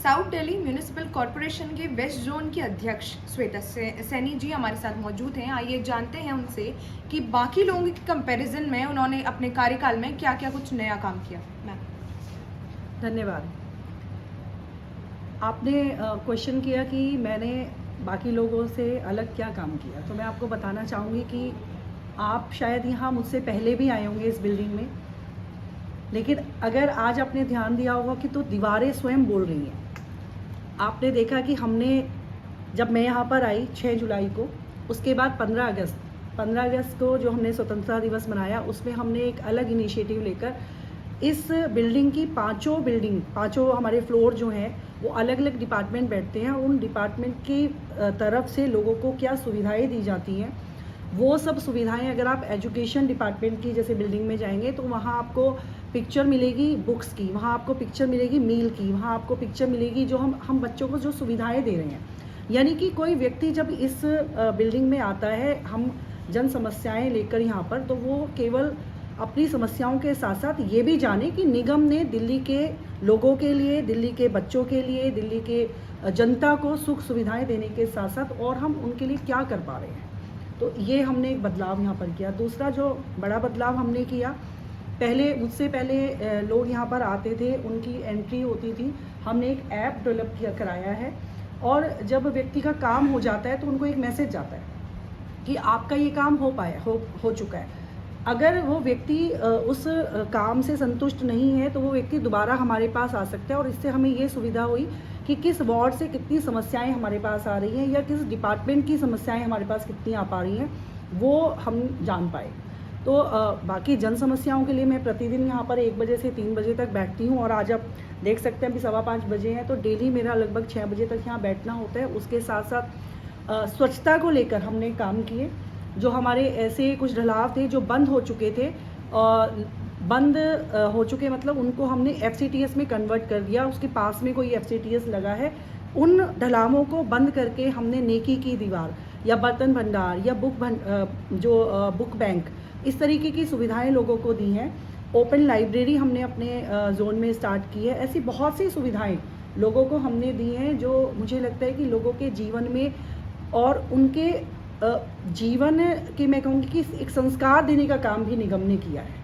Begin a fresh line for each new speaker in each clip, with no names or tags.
South Delhi municipal corporation के west zone की अध्यक्ष श्वेता सैनी जी हमारे साथ मौजूद हैं। आइए जानते हैं उनसे कि बाकी लोगों के कंपैरिजन में उन्होंने अपने कार्यकाल में क्या क्या कुछ नया काम किया। मैम,
धन्यवाद। आपने क्वेश्चन किया कि मैंने बाकी लोगों से अलग क्या काम किया, तो मैं आपको बताना चाहूँगी कि आप शायद यहाँ मुझसे पहले भी आए होंगे इस बिल्डिंग में, लेकिन अगर आज आपने ध्यान दिया होगा कि तो दीवारें स्वयं बोल रही हैं। आपने देखा कि हमने जब मैं यहाँ पर आई 6 जुलाई को, उसके बाद 15 अगस्त को जो हमने स्वतंत्रता दिवस मनाया, उसमें हमने एक अलग इनिशिएटिव लेकर इस बिल्डिंग की पाँचों हमारे फ्लोर जो हैं वो अलग अलग डिपार्टमेंट बैठते हैं। उन डिपार्टमेंट की तरफ से लोगों को क्या सुविधाएं दी जाती हैं, वो सब सुविधाएं अगर आप एजुकेशन डिपार्टमेंट की जैसे बिल्डिंग में जाएंगे तो वहाँ आपको पिक्चर मिलेगी बुक्स की, वहाँ आपको पिक्चर मिलेगी मील की, वहाँ आपको पिक्चर मिलेगी जो हम बच्चों को जो सुविधाएं दे रहे हैं। यानी कि कोई व्यक्ति जब इस बिल्डिंग में आता है, हम जन समस्याएं लेकर यहाँ पर, तो वो केवल अपनी समस्याओं के साथ साथ ये भी जाने कि निगम ने दिल्ली के लोगों के लिए, दिल्ली के बच्चों के लिए, दिल्ली के जनता को सुख सुविधाएं देने के साथ साथ और हम उनके लिए क्या कर पा रहे हैं। तो ये हमने एक बदलाव यहाँ पर किया। दूसरा जो बड़ा बदलाव हमने किया, मुझसे पहले लोग यहाँ पर आते थे, उनकी एंट्री होती थी, हमने एक ऐप डेवलप कराया है और जब व्यक्ति का काम हो जाता है तो उनको एक मैसेज जाता है कि आपका ये काम हो चुका है। अगर वो व्यक्ति उस काम से संतुष्ट नहीं है तो वो व्यक्ति दोबारा हमारे पास आ सकता है और इससे हमें ये सुविधा हुई कि किस वार्ड से कितनी समस्याएं हमारे पास आ रही हैं या किस डिपार्टमेंट की समस्याएं हमारे पास कितनी आ पा रही हैं, वो हम जान पाए। तो बाकी जन समस्याओं के लिए मैं प्रतिदिन यहाँ पर 1 बजे से 3 बजे तक बैठती हूँ और आज आप देख सकते हैं अभी 5:15 बजे हैं, तो डेली मेरा लगभग 6 बजे तक यहाँ बैठना होता है। उसके साथ साथ स्वच्छता को लेकर हमने काम किए। जो हमारे ऐसे कुछ ढलाव थे जो बंद हो चुके थे, मतलब उनको हमने FCTS में कन्वर्ट कर दिया। उसके पास में कोई FCTS लगा है, उन ढलावों को बंद करके हमने नेकी की दीवार या बर्तन भंडार या बुक बैंक, इस तरीके की सुविधाएं लोगों को दी हैं। ओपन लाइब्रेरी हमने अपने जोन में स्टार्ट की है। ऐसी बहुत सी सुविधाएं लोगों को हमने दी हैं जो मुझे लगता है कि लोगों के जीवन में और उनके जीवन के, मैं कहूँगी कि एक संस्कार देने का काम भी निगम ने किया है।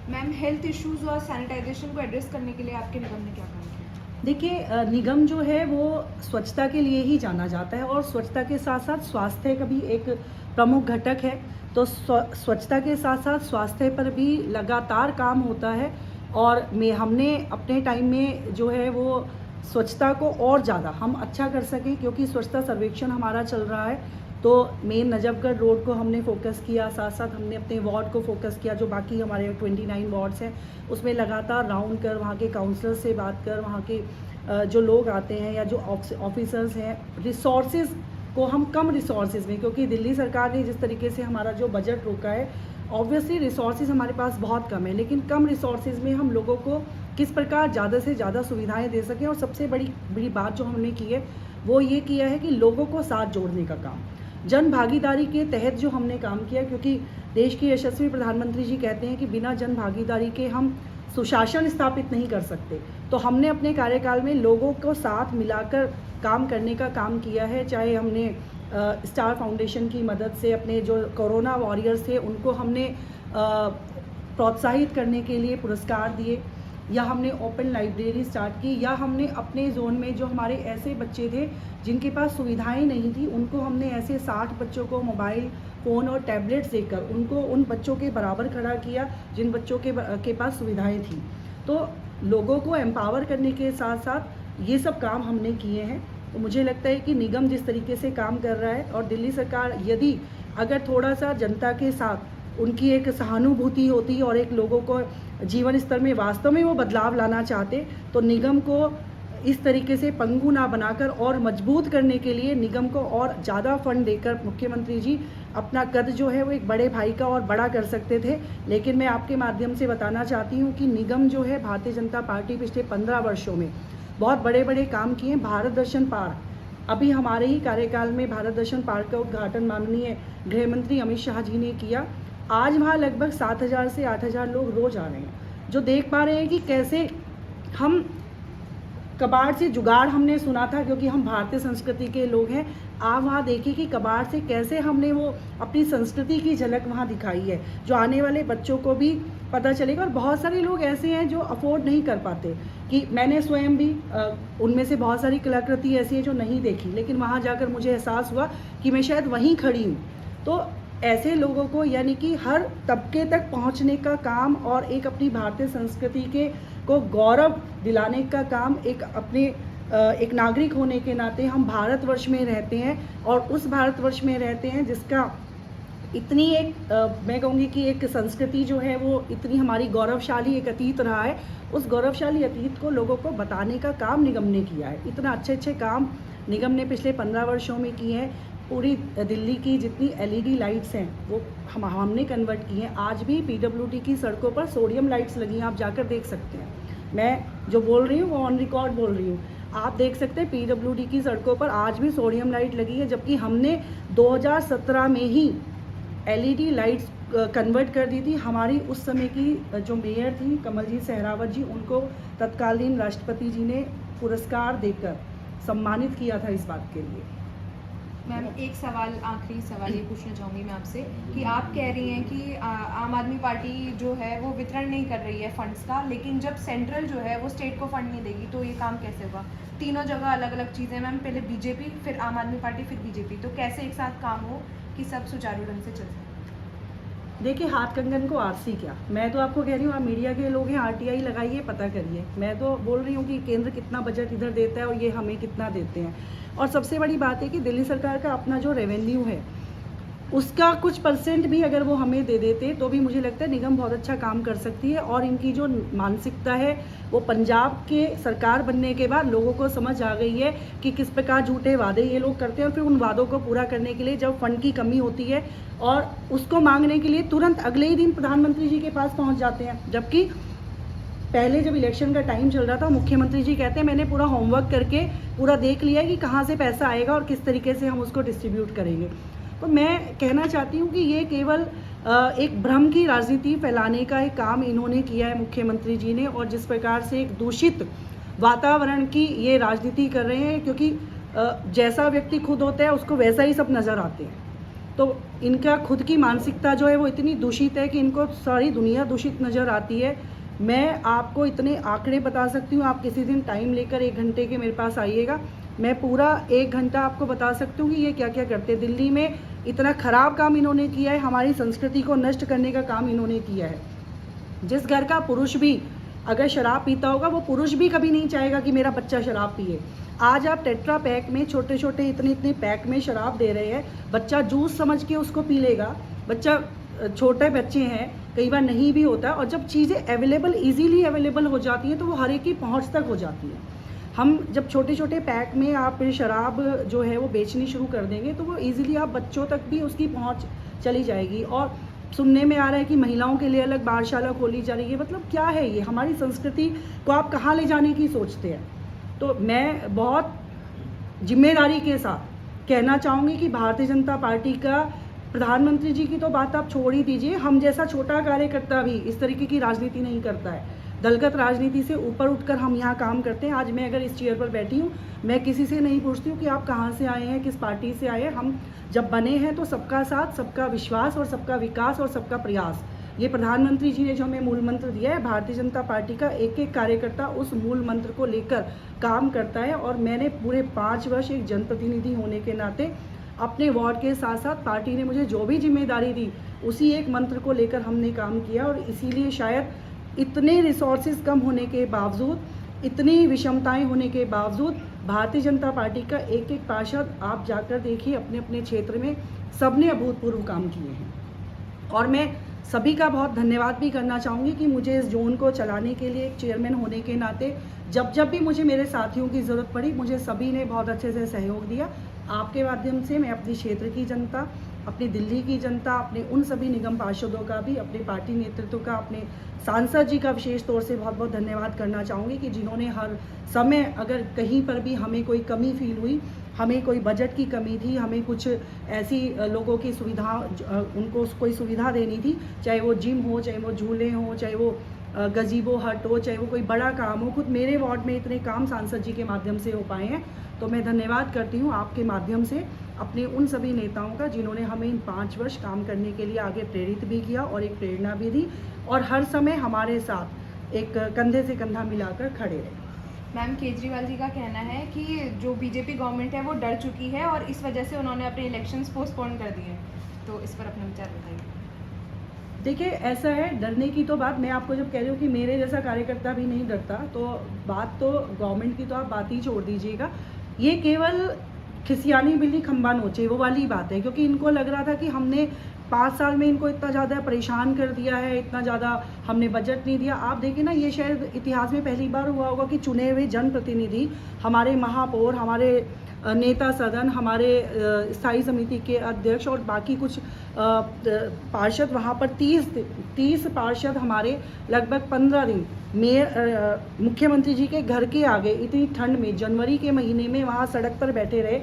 मैम, हेल्थ इश्यूज और सैनिटाइजेशन को एड्रेस करने के लिए आपके निगम ने क्या काम किया?
देखिए, निगम जो है वो स्वच्छता के लिए ही जाना जाता है और स्वच्छता के साथ साथ स्वास्थ्य का भी एक प्रमुख घटक है। तो स्वच्छता के साथ साथ स्वास्थ्य पर भी लगातार काम होता है और हमने अपने टाइम में जो है वो स्वच्छता को और ज़्यादा हम अच्छा कर सकें, क्योंकि स्वच्छता सर्वेक्षण हमारा चल रहा है। तो मेन नजफगढ़ रोड को हमने फोकस किया, साथ साथ हमने अपने वार्ड को फोकस किया। जो बाकी हमारे 29 वार्ड्स हैं उसमें लगातार राउंड कर, वहाँ के काउंसलर से बात कर, वहाँ के जो लोग आते हैं या जो ऑफिसर्स हैं, रिसोर्सेज को हम कम रिसोर्सेज में, क्योंकि दिल्ली सरकार ने जिस तरीके से हमारा जो बजट रोका है, ऑब्वियसली रिसोर्सेज हमारे पास बहुत कम है, लेकिन कम रिसोर्सेज में हम लोगों को किस प्रकार ज़्यादा से ज़्यादा सुविधाएं दे सकें। और सबसे बड़ी बात जो हमने की है वो ये किया है कि लोगों को साथ जोड़ने का काम, जन भागीदारी के तहत जो हमने काम किया, क्योंकि देश के यशस्वी प्रधानमंत्री जी कहते हैं कि बिना जन भागीदारी के हम सुशासन स्थापित नहीं कर सकते। तो हमने अपने कार्यकाल में लोगों को साथ मिलाकर काम करने का काम किया है। चाहे हमने स्टार फाउंडेशन की मदद से अपने जो कोरोना वॉरियर्स थे उनको हमने प्रोत्साहित करने के लिए पुरस्कार दिए, या हमने ओपन लाइब्रेरी स्टार्ट की, या हमने अपने जोन में जो हमारे ऐसे बच्चे थे जिनके पास सुविधाएं नहीं थी, उनको हमने ऐसे 60 बच्चों को मोबाइल फ़ोन और टैबलेट्स देकर उनको उन बच्चों के बराबर खड़ा किया जिन बच्चों के पास सुविधाएं थी। तो लोगों को एम्पावर करने के साथ साथ ये सब काम हमने किए हैं। तो मुझे लगता है कि निगम जिस तरीके से काम कर रहा है और दिल्ली सरकार यदि अगर थोड़ा सा जनता के साथ उनकी एक सहानुभूति होती और एक लोगों को जीवन स्तर में वास्तव में वो बदलाव लाना चाहते, तो निगम को इस तरीके से पंगु ना बनाकर और मजबूत करने के लिए निगम को और ज़्यादा फंड देकर मुख्यमंत्री जी अपना कद जो है वो एक बड़े भाई का और बड़ा कर सकते थे। लेकिन मैं आपके माध्यम से बताना चाहती हूँ कि निगम जो है, भारतीय जनता पार्टी पिछले 15 वर्षों में बहुत बड़े बड़े काम किए। भारत दर्शन पार्क, अभी हमारे ही कार्यकाल में भारत दर्शन पार्क का उद्घाटन माननीय गृह मंत्री अमित शाह जी ने किया। आज वहाँ लगभग 7,000 से 8,000 लोग रोज आ रहे हैं, जो देख पा रहे हैं कि कैसे हम कबाड़ से जुगाड़ हमने सुना था, क्योंकि हम भारतीय संस्कृति के लोग हैं। आप वहाँ देखिए कि कबाड़ से कैसे हमने वो अपनी संस्कृति की झलक वहाँ दिखाई है, जो आने वाले बच्चों को भी पता चलेगा। और बहुत सारे लोग ऐसे हैं जो अफोर्ड नहीं कर पाते, कि मैंने स्वयं भी उनमें से बहुत सारी कलाकृति ऐसी है जो नहीं देखी, लेकिन वहाँ जाकर मुझे एहसास हुआ कि मैं शायद वहीं खड़ी हूँ। तो ऐसे लोगों को, यानी कि हर तबके तक पहुंचने का काम और एक अपनी भारतीय संस्कृति के को गौरव दिलाने का काम, एक अपने एक नागरिक होने के नाते हम भारतवर्ष में रहते हैं, और उस भारतवर्ष में रहते हैं जिसका इतनी एक मैं कहूँगी कि एक संस्कृति जो है वो इतनी हमारी गौरवशाली एक अतीत रहा है। उस गौरवशाली अतीत को लोगों को बताने का काम निगम ने किया है। इतना अच्छे काम निगम ने पिछले 15 वर्षों में किए हैं। पूरी दिल्ली की जितनी एलईडी लाइट्स हैं वो हमने कन्वर्ट की हैं। आज भी पीडब्ल्यूडी की सड़कों पर सोडियम लाइट्स लगी हैं, आप जाकर देख सकते हैं। मैं जो बोल रही हूँ वो ऑन रिकॉर्ड बोल रही हूँ। आप देख सकते हैं पीडब्ल्यूडी की सड़कों पर आज भी सोडियम लाइट लगी है, जबकि हमने 2017 में ही एलईडी लाइट्स कन्वर्ट कर दी थी। हमारी उस समय की जो मेयर थी कमलजीत सहरावत जी, उनको तत्कालीन राष्ट्रपति जी ने पुरस्कार देकर सम्मानित किया था इस बात के लिए।
मैम एक सवाल, आखिरी सवाल ये पूछना चाहूँगी मैं आपसे कि आप कह रही हैं कि आम आदमी पार्टी जो है वो वितरण नहीं कर रही है फंड्स का, लेकिन जब सेंट्रल जो है वो स्टेट को फंड नहीं देगी तो ये काम कैसे होगा? तीनों जगह अलग अलग चीज़ें मैम, पहले बीजेपी, फिर आम आदमी पार्टी, फिर बीजेपी, तो कैसे एक साथ काम हो कि सब सुचारू ढंग से चल सके?
देखिए, हाथ कंगन को आरसी क्या, मैं तो आपको कह रही हूँ, आप मीडिया के लोग हैं, आरटीआई लगाइए, पता करिए। मैं तो बोल रही हूँ कि केंद्र कितना बजट इधर देता है और ये हमें कितना देते हैं। और सबसे बड़ी बात है कि दिल्ली सरकार का अपना जो रेवेन्यू है उसका कुछ परसेंट भी अगर वो हमें दे देते तो भी मुझे लगता है निगम बहुत अच्छा काम कर सकती है। और इनकी जो मानसिकता है वो पंजाब के सरकार बनने के बाद लोगों को समझ आ गई है कि किस प्रकार झूठे वादे ये लोग करते हैं, और फिर उन वादों को पूरा करने के लिए जब फंड की कमी होती है और उसको मांगने के लिए तुरंत अगले ही दिन प्रधानमंत्री जी के पास पहुंच जाते हैं। जबकि पहले जब इलेक्शन का टाइम चल रहा था, मुख्यमंत्री जी कहते हैं मैंने पूरा होमवर्क करके पूरा देख लिया कि कहाँ से पैसा आएगा और किस तरीके से हम उसको डिस्ट्रीब्यूट करेंगे। तो मैं कहना चाहती हूँ कि ये केवल एक भ्रम की राजनीति फैलाने का एक काम इन्होंने किया है मुख्यमंत्री जी ने, और जिस प्रकार से एक दूषित वातावरण की ये राजनीति कर रहे हैं, क्योंकि जैसा व्यक्ति खुद होता है उसको वैसा ही सब नज़र आते हैं। तो इनका खुद की मानसिकता जो है वो इतनी दूषित है कि इनको सारी दुनिया दूषित नज़र आती है। मैं आपको इतने आंकड़े बता सकती हूँ, आप किसी दिन टाइम लेकर 1 घंटे के मेरे पास आइएगा, मैं पूरा 1 घंटा आपको बता सकती हूँ कि ये क्या क्या करते हैं। दिल्ली में इतना ख़राब काम इन्होंने किया है, हमारी संस्कृति को नष्ट करने का काम इन्होंने किया है। जिस घर का पुरुष भी अगर शराब पीता होगा, वो पुरुष भी कभी नहीं चाहेगा कि मेरा बच्चा शराब पिए। आज आप टेट्रा पैक में छोटे छोटे इतने पैक में शराब दे रहे हैं, बच्चा जूस समझ के उसको पी लेगा। बच्चा, छोटे बच्चे हैं, कई बार नहीं भी होता, और जब चीज़ें अवेलेबल, ईजीली अवेलेबल हो जाती हैं तो वो हर एक की पहुँच तक हो जाती है। हम जब छोटे छोटे पैक में आप शराब जो है वो बेचनी शुरू कर देंगे तो वो इजीली आप बच्चों तक भी उसकी पहुंच चली जाएगी। और सुनने में आ रहा है कि महिलाओं के लिए अलग बारशाला खोली जा रही है। मतलब क्या है ये? हमारी संस्कृति को आप कहाँ ले जाने की सोचते हैं? तो मैं बहुत जिम्मेदारी के साथ कहना चाहूँगी कि भारतीय जनता पार्टी का, प्रधानमंत्री जी की तो बात आप छोड़ ही दीजिए, हम जैसा छोटा कार्यकर्ता भी इस तरीके की राजनीति नहीं करता है। दलगत राजनीति से ऊपर उठकर हम यहाँ काम करते हैं। आज मैं अगर इस चेयर पर बैठी हूँ, मैं किसी से नहीं पूछती हूँ कि आप कहाँ से आए हैं, किस पार्टी से आए हैं। हम जब बने हैं तो सबका साथ, सबका विश्वास और सबका विकास और सबका प्रयास, ये प्रधानमंत्री जी ने जो हमें मूल मंत्र दिया है, भारतीय जनता पार्टी का एक एक कार्यकर्ता उस मूल मंत्र को लेकर काम करता है। और मैंने पूरे 5 वर्ष एक जनप्रतिनिधि होने के नाते अपने वार्ड के साथ साथ पार्टी ने मुझे जो भी जिम्मेदारी दी उसी एक मंत्र को लेकर हमने काम किया। और इसीलिए शायद इतने रिसोर्सेज कम होने के बावजूद, इतनी विषमताएं होने के बावजूद, भारतीय जनता पार्टी का एक एक पार्षद आप जाकर देखिए अपने अपने क्षेत्र में, सबने अभूतपूर्व काम किए हैं। और मैं सभी का बहुत धन्यवाद भी करना चाहूँगी कि मुझे इस जोन को चलाने के लिए एक चेयरमैन होने के नाते जब भी मुझे मेरे साथियों की ज़रूरत पड़ी, मुझे सभी ने बहुत अच्छे से सहयोग दिया। आपके माध्यम से मैं अपनी क्षेत्र की जनता, अपनी दिल्ली की जनता, अपने उन सभी निगम पार्षदों का भी, अपने पार्टी नेतृत्व का, अपने सांसद जी का विशेष तौर से बहुत बहुत धन्यवाद करना चाहूँगी कि जिन्होंने हर समय, अगर कहीं पर भी हमें कोई कमी फील हुई, हमें कोई बजट की कमी थी, हमें कुछ ऐसी लोगों की सुविधा, उनको कोई सुविधा देनी थी, चाहे वो जिम हो, चाहे वो झूले हों, चाहे वो गजीबो हट हो, चाहे वो कोई बड़ा काम हो, खुद मेरे वार्ड में इतने काम सांसद जी के माध्यम से हो पाए हैं। तो मैं धन्यवाद करती हूँ आपके माध्यम से अपने उन सभी नेताओं का जिन्होंने हमें इन 5 वर्ष काम करने के लिए आगे प्रेरित भी किया और एक प्रेरणा भी दी और हर समय हमारे साथ एक कंधे से कंधा मिलाकर खड़े रहे।
मैम, केजरीवाल जी का कहना है कि जो बीजेपी गवर्नमेंट है वो डर चुकी है और इस वजह से उन्होंने अपने इलेक्शंस पोस्टपोन कर दिए, तो इस पर अपना विचार बताइए।
देखिए, ऐसा है, डरने की तो बात मैं आपको जब कह रही हूँ कि मेरे जैसा कार्यकर्ता भी नहीं डरता, तो बात तो गवर्नमेंट की तो आप बात ही छोड़ दीजिएगा। ये केवल खिसियानी बिल्ली खंबा नोचे वो वाली बात है, क्योंकि इनको लग रहा था कि हमने 5 साल में इनको इतना ज़्यादा परेशान कर दिया है, इतना ज़्यादा हमने बजट नहीं दिया। आप देखिए ना, ये शायद इतिहास में पहली बार हुआ होगा कि चुने हुए जनप्रतिनिधि, हमारे महापौर, हमारे नेता सदन, हमारे स्थायी समिति के अध्यक्ष और बाकी कुछ पार्षद वहाँ पर 30 पार्षद हमारे लगभग 15 दिन मुख्यमंत्री जी के घर के आगे इतनी ठंड में जनवरी के महीने में वहाँ सड़क पर बैठे रहे।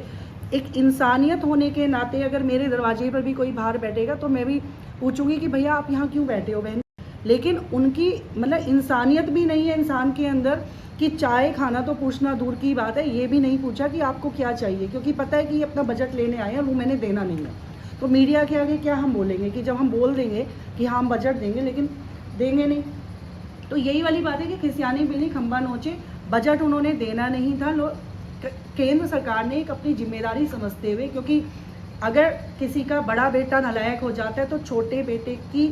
एक इंसानियत होने के नाते अगर मेरे दरवाजे पर भी कोई बाहर बैठेगा तो मैं भी पूछूंगी कि भैया आप यहाँ क्यों बैठे हो बहन। लेकिन उनकी मतलब इंसानियत भी नहीं है इंसान के अंदर कि चाय खाना तो पूछना दूर की बात है, ये भी नहीं पूछा कि आपको क्या चाहिए, क्योंकि पता है कि ये अपना बजट लेने आए हैं और वो मैंने देना नहीं है। तो मीडिया के आगे क्या हम बोलेंगे कि जब हम बोल देंगे कि हाँ हम बजट देंगे लेकिन देंगे नहीं। तो यही वाली बात है कि खिसियानी बिल्ली खंबा नोचे, बजट उन्होंने देना नहीं था। केंद्र सरकार ने एक अपनी जिम्मेदारी समझते हुए, क्योंकि अगर किसी का बड़ा बेटा नालायक हो जाता है तो छोटे बेटे की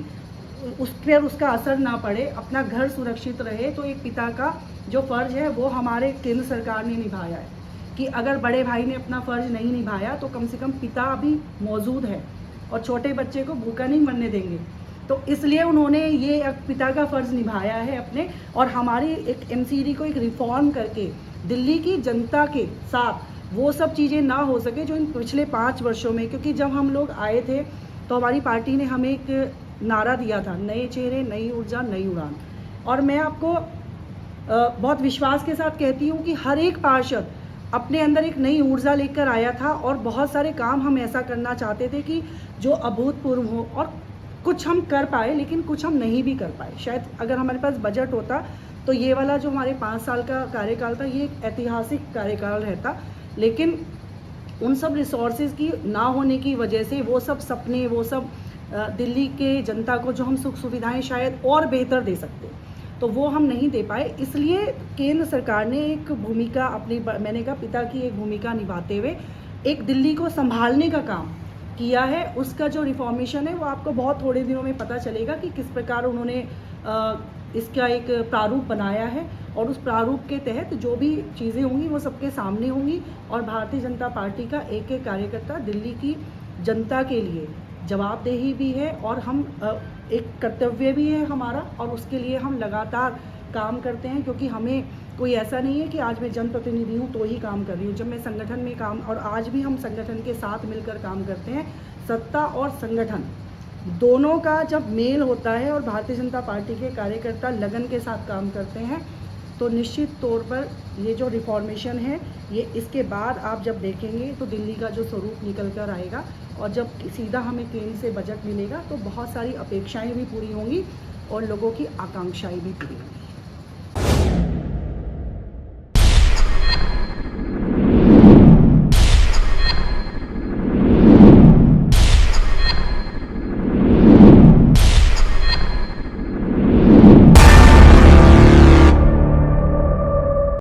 उस पर उसका असर ना पड़े, अपना घर सुरक्षित रहे, तो एक पिता का जो फ़र्ज़ है वो हमारे केंद्र सरकार ने निभाया है कि अगर बड़े भाई ने अपना फ़र्ज़ नहीं निभाया तो कम से कम पिता अभी मौजूद है और छोटे बच्चे को भूखा नहीं मरने देंगे। तो इसलिए उन्होंने ये पिता का फ़र्ज़ निभाया है अपने, और हमारी एक एमसीडी को एक रिफॉर्म करके दिल्ली की जनता के साथ वो सब चीज़ें ना हो सके जो इन पिछले 5 वर्षों में, क्योंकि जब हम लोग आए थे तो हमारी पार्टी ने हमें एक नारा दिया था, नए चेहरे, नई ऊर्जा, नई उड़ान। और मैं आपको बहुत विश्वास के साथ कहती हूँ कि हर एक पार्षद अपने अंदर एक नई ऊर्जा लेकर आया था और बहुत सारे काम हम ऐसा करना चाहते थे कि जो अभूतपूर्व हो, और कुछ हम कर पाए लेकिन कुछ हम नहीं भी कर पाए। शायद अगर हमारे पास बजट होता तो ये वाला जो हमारे 5 साल का कार्यकाल था ये एक ऐतिहासिक कार्यकाल रहता, लेकिन उन सब रिसोर्सेज की ना होने की वजह से वो सब सपने, वो सब दिल्ली के जनता को जो हम सुख सुविधाएं शायद और बेहतर दे सकते, तो वो हम नहीं दे पाए। इसलिए केंद्र सरकार ने एक भूमिका अपनी, मैंने कहा पिता की एक भूमिका निभाते हुए एक दिल्ली को संभालने का काम किया है। उसका जो रिफॉर्मेशन है वो आपको बहुत थोड़े दिनों में पता चलेगा कि किस प्रकार उन्होंने इसका एक प्रारूप बनाया है, और उस प्रारूप के तहत जो भी चीज़ें होंगी वो सबके सामने होंगी, और भारतीय जनता पार्टी का एक एक कार्यकर्ता दिल्ली की जनता के लिए जवाबदेही भी है और हम एक कर्तव्य भी है हमारा, और उसके लिए हम लगातार काम करते हैं, क्योंकि हमें कोई ऐसा नहीं है कि आज मैं जनप्रतिनिधि हूँ तो ही काम कर रही हूँ। जब मैं संगठन में काम, और आज भी हम संगठन के साथ मिलकर काम करते हैं, सत्ता और संगठन दोनों का जब मेल होता है और भारतीय जनता पार्टी के कार्यकर्ता लगन के साथ काम करते हैं तो निश्चित तौर पर ये जो रिफॉर्मेशन है ये इसके बाद आप जब देखेंगे तो दिल्ली का जो स्वरूप निकल कर आएगा, और जब सीधा हमें केंद्र से बजट मिलेगा तो बहुत सारी अपेक्षाएं भी पूरी होंगी और लोगों की आकांक्षाएं भी पूरी होंगी।